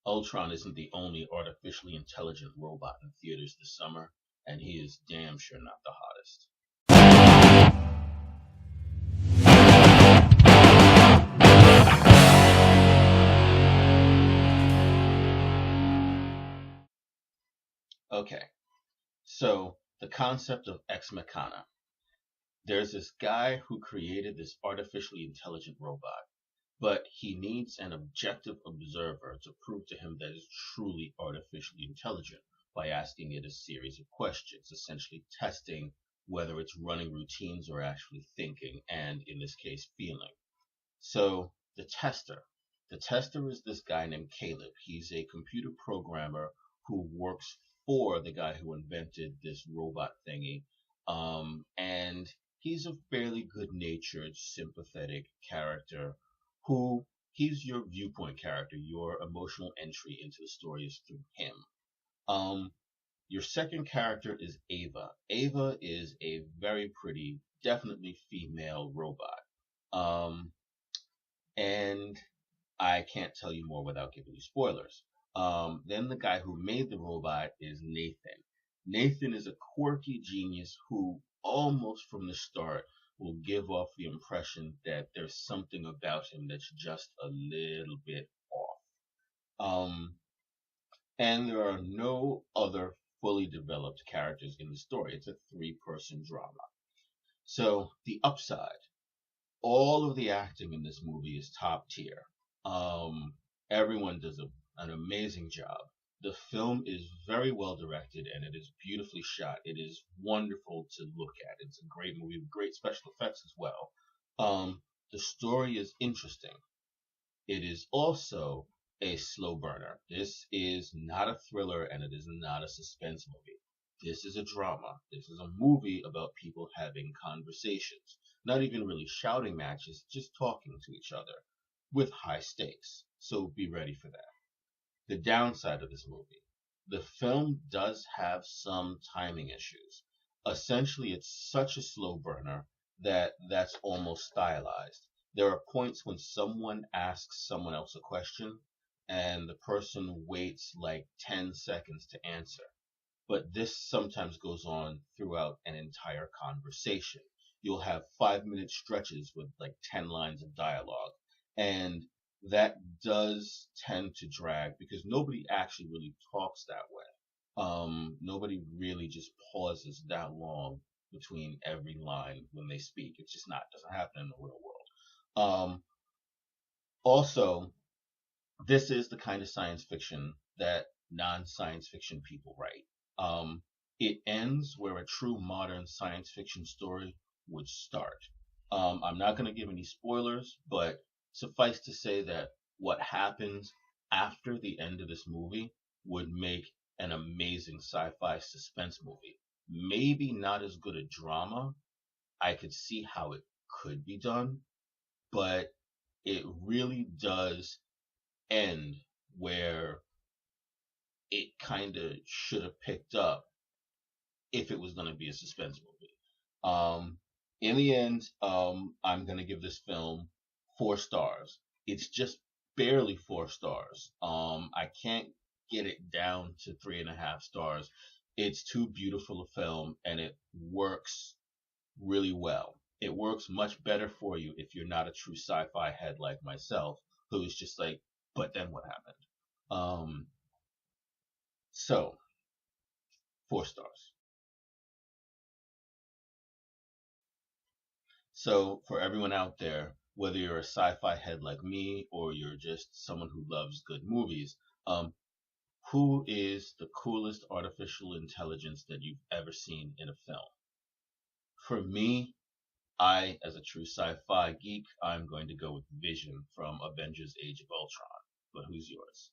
Ultron isn't the only artificially intelligent robot in theaters this summer, and he is damn sure not the hottest. Okay, so the concept of Ex Machina. There's this guy who created this artificially intelligent robot, but he needs an objective observer to prove to him that it's truly artificially intelligent by asking it a series of questions, essentially testing whether it's running routines or actually thinking, and in this case, feeling. So the tester is this guy named Caleb. He's a computer programmer who works for the guy who invented this robot thingy. And he's a fairly good natured, sympathetic character who he's your viewpoint character. Your emotional entry into the story is through him. Um, your second character is Ava. Ava is a very pretty, definitely female robot. Um, and I can't tell you more without giving you spoilers. Then the guy who made the robot is Nathan. Nathan is a quirky genius who, almost from the start, will give off the impression that there's something about him that's just a little bit off. Um, and there are no other fully developed characters in the story. It's a three-person drama. So the upside, all of the acting in this movie is top tier. Um, Everyone does an amazing job. The film is very well directed and it is beautifully shot. It is wonderful to look at. It's a great movie with great special effects as well. The story is interesting. It is also a slow burner. This is not a thriller and it is not a suspense movie. This is a drama. This is a movie about people having conversations. Not even really shouting matches, just talking to each other with high stakes. So be ready for that. The downside of this movie, the film does have some timing issues. Essentially, it's such a slow burner that that's almost stylized. There are points when someone asks someone else a question and the person waits like 10 seconds to answer. But this sometimes goes on throughout an entire conversation. You'll have 5 minute stretches with like 10 lines of dialogue. And that does tend to drag because nobody actually really talks that way. Nobody really just pauses that long between every line when they speak. It's just not doesn't happen in the real world. Also, this is the kind of science fiction that non-science fiction people write. It ends where a true modern science fiction story would start. I'm not going to give any spoilers, but suffice to say that what happens after the end of this movie would make an amazing sci-fi suspense movie. Maybe not as good a drama. I could see how it could be done, but it really does end where it kind of should have picked up if it was going to be a suspense movie. In the end, I'm going to give this film 4 stars. It's just barely 4 stars. I can't get it down to 3.5 stars. It's too beautiful a film and it works really well. It works much better for you if you're not a true sci-fi head like myself, who is just like, but then what happened? Um, so 4 stars. So for everyone out there, whether you're a sci-fi head like me or you're just someone who loves good movies, who is the coolest artificial intelligence that you've ever seen in a film? For me, as a true sci-fi geek, I'm going to go with Vision from Avengers Age of Ultron. But who's yours?